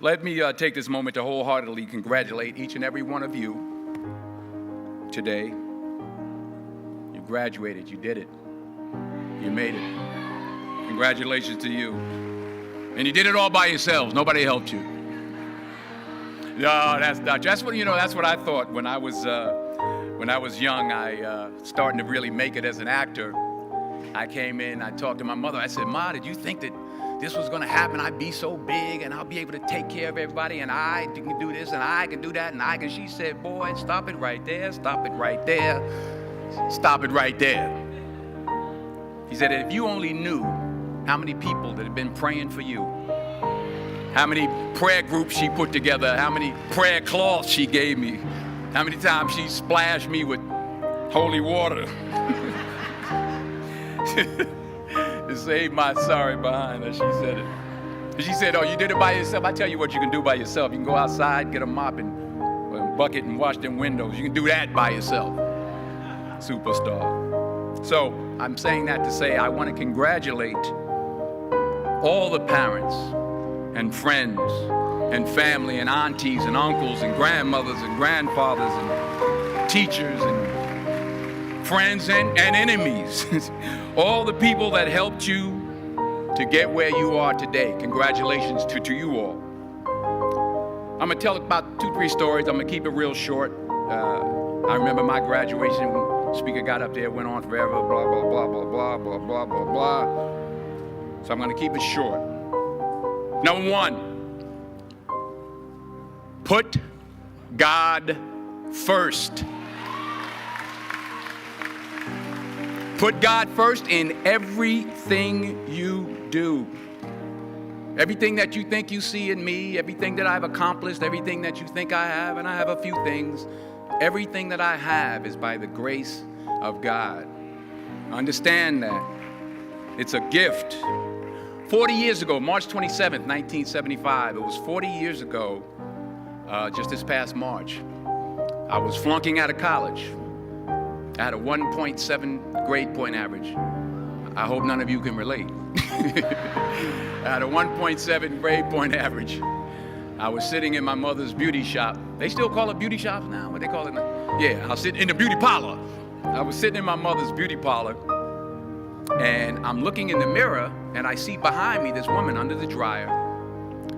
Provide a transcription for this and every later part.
Let me take this moment to wholeheartedly congratulate each and every one of you today. You graduated. You did it. You made it. Congratulations to you. And you did it all by yourselves. Nobody helped you. No, that's not. That's what That's what I thought when I was young. I starting to really make it as an actor. I came in. I talked to my mother. I said, "Ma, did you think that this was going to happen? I'd be so big and I'll be able to take care of everybody, and I can do this and I can do that and I can." She said, "Boy, stop it right there. Stop it right there. Stop it right there." He said, "If you only knew how many people that have been praying for you, how many prayer groups she put together, how many prayer cloths she gave me, how many times she splashed me with holy water to save my sorry behind her." She said it. She said, "Oh, you did it by yourself? I tell you what you can do by yourself. You can go outside, get a mop and a bucket and wash them windows. You can do that by yourself." Superstar. So I'm saying that to say I want to congratulate all the parents and friends and family and aunties and uncles and grandmothers and grandfathers and teachers and friends and enemies. All the people that helped you to get where you are today. Congratulations to you all. I'm going to tell about 2-3 stories. I'm going to keep it real short. I remember my graduation when the speaker got up there, went on forever, blah, blah, blah, blah, blah, blah, blah, blah, blah. So I'm going to keep it short. Number 1, put God first. Put God first in everything you do. Everything that you think you see in me, everything that I've accomplished, everything that you think I have, and I have a few things, everything that I have is by the grace of God. Understand that. It's a gift. 40 years ago, March 27th, 1975, it was 40 years ago, just this past March, I was flunking out of college. I had a 1.7 grade point average. I hope none of you can relate. I had a 1.7 grade point average. I was sitting in my mother's beauty shop. They still call it beauty shops now? What they call it now? Yeah, I was sitting in the beauty parlor. I was sitting in my mother's beauty parlor, and I'm looking in the mirror, and I see behind me this woman under the dryer.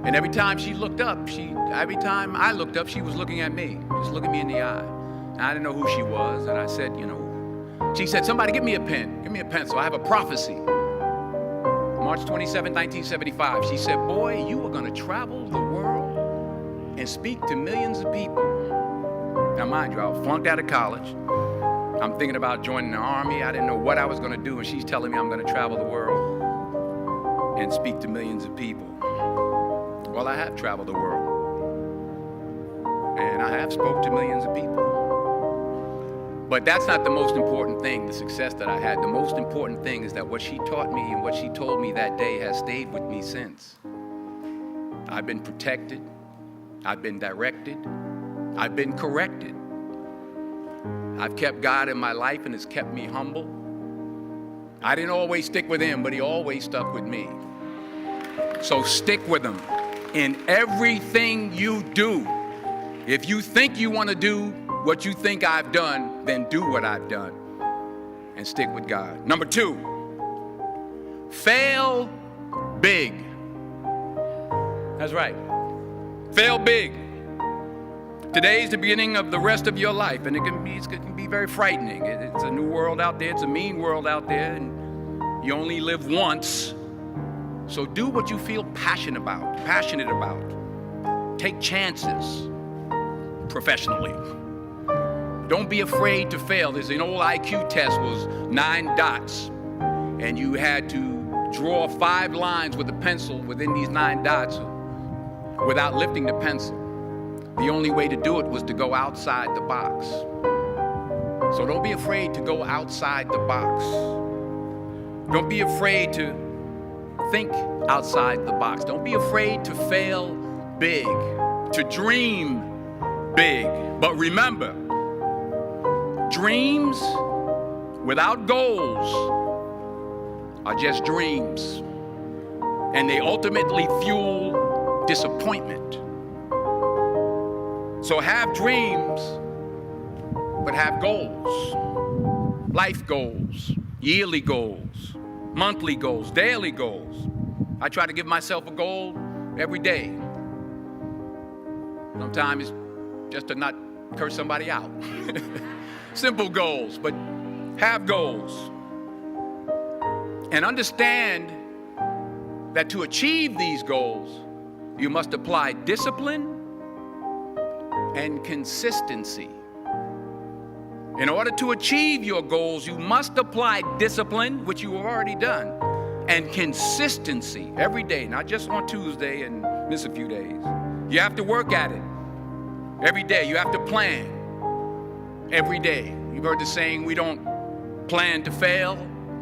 And every time I looked up, she was looking at me, just looking me in the eye. And I didn't know who she was, and I said, she said, "Somebody give me a pen, give me a pencil. I have a prophecy." March 27, 1975, she said, "Boy, you are going to travel the world and speak to millions of people." Now, mind you, I was flunked out of college. I'm thinking about joining the army. I didn't know what I was going to do, and she's telling me I'm going to travel the world and speak to millions of people. Well, I have traveled the world, and I have spoke to millions of people. But that's not the most important thing, the success that I had. The most important thing is that what she taught me and what she told me that day has stayed with me since. I've been protected. I've been directed. I've been corrected. I've kept God in my life, and it's kept me humble. I didn't always stick with him, but he always stuck with me. So stick with him in everything you do. If you think you want to do what you think I've done, then do what I've done and stick with God. Number 2, fail big. That's right. Fail big. Today is the beginning of the rest of your life, and it can be very frightening. It's a new world out there. It's a mean world out there, and you only live once. So do what you feel passionate about. Take chances professionally. Don't be afraid to fail. There's an old IQ test, was 9 dots, and you had to draw 5 lines with a pencil within these 9 dots without lifting the pencil. The only way to do it was to go outside the box. So don't be afraid to go outside the box. Don't be afraid to think outside the box. Don't be afraid to fail big, to dream big. But remember, dreams without goals are just dreams, and they ultimately fuel disappointment. So have dreams, but have goals. Life goals, yearly goals, monthly goals, daily goals. I try to give myself a goal every day. Sometimes it's just to not curse somebody out. Simple goals, but have goals. And understand that to achieve these goals, you must apply discipline and consistency. In order to achieve your goals, you must apply discipline, which you have already done, and consistency every day, not just on Tuesday and miss a few days. You have to work at it every day. You have to plan every day. You've heard the saying, we don't plan to fail,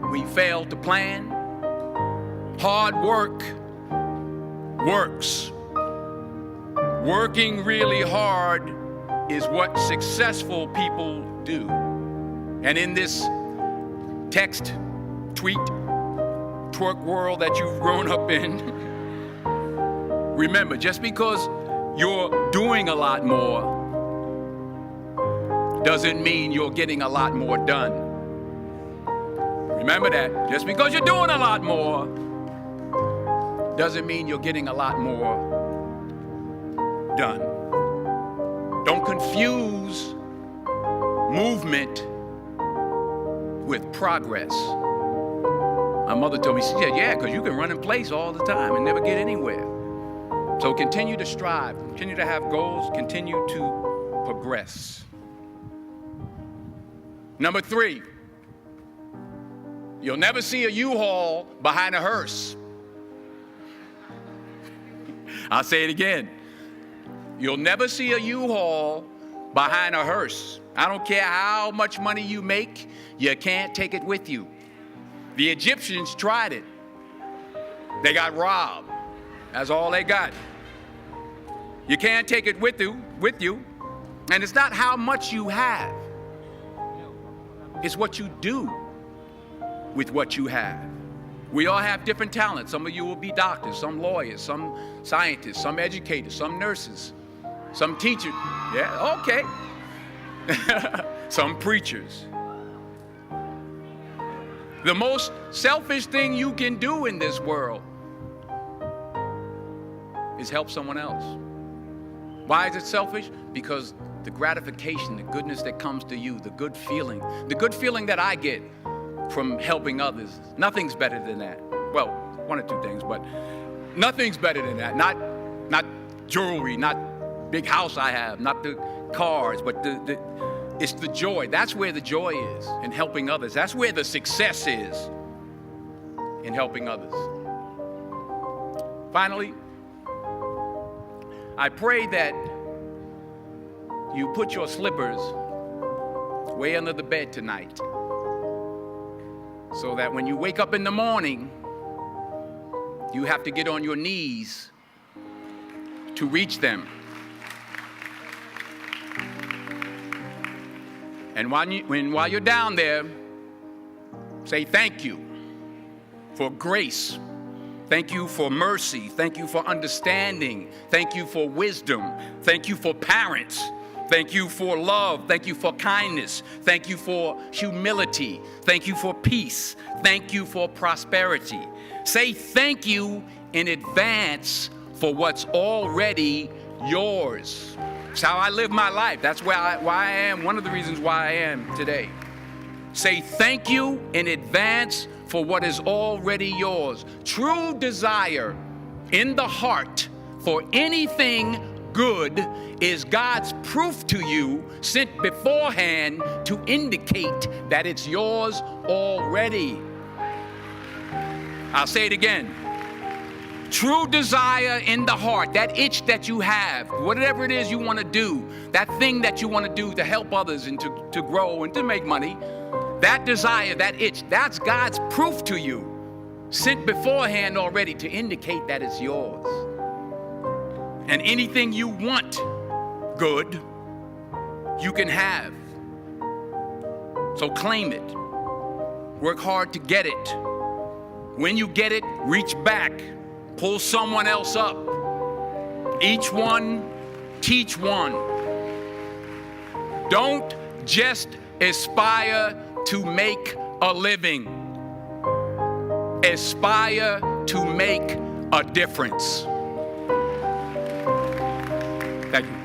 we fail to plan. Hard work works. Working really hard is what successful people do. And in this text, tweet, twerk world that you've grown up in, remember, just because you're doing a lot more doesn't mean you're getting a lot more done. Remember that. Just because you're doing a lot more doesn't mean you're getting a lot more done. Don't confuse movement with progress. My mother told me, she said, yeah, because you can run in place all the time and never get anywhere. So continue to strive, continue to have goals, continue to progress. Number 3, you'll never see a U-Haul behind a hearse. I'll say it again. You'll never see a U-Haul behind a hearse. I don't care how much money you make, you can't take it with you. The Egyptians tried it. They got robbed. That's all they got. You can't take it with you. And it's not how much you have. It's what you do with what you have. We all have different talents. Some of you will be doctors, some lawyers, some scientists, some educators, some nurses, some teachers. Yeah, okay. Some preachers. The most selfish thing you can do in this world is help someone else. Why is it selfish? Because the gratification, the goodness that comes to you, the good feeling that I get from helping others, nothing's better than that. Well, one or two things, but nothing's better than that. Not jewelry, not big house I have, not the cars, but it's the joy. That's where the joy is, in helping others. That's where the success is, in helping others. Finally, I pray that you put your slippers way under the bed tonight, so that when you wake up in the morning, you have to get on your knees to reach them. And while you're down there, say thank you for grace. Thank you for mercy. Thank you for understanding. Thank you for wisdom. Thank you for parents. Thank you for love. Thank you for kindness. Thank you for humility. Thank you for peace. Thank you for prosperity. Say thank you in advance for what's already yours. It's how I live my life. That's why I am, one of the reasons why I am today. Say thank you in advance for what is already yours. True desire in the heart for anything good is God's proof to you, sent beforehand to indicate that it's yours already. I'll say it again. True desire in the heart, that itch that you have, whatever it is you want to do, that thing that you want to do to help others and to grow and to make money, that desire, that itch, that's God's proof to you, sent beforehand already to indicate that it's yours. And anything you want good, you can have. So claim it. Work hard to get it. When you get it, reach back. Pull someone else up. Each one, teach one. Don't just aspire to make a living. Aspire to make a difference. Thank you.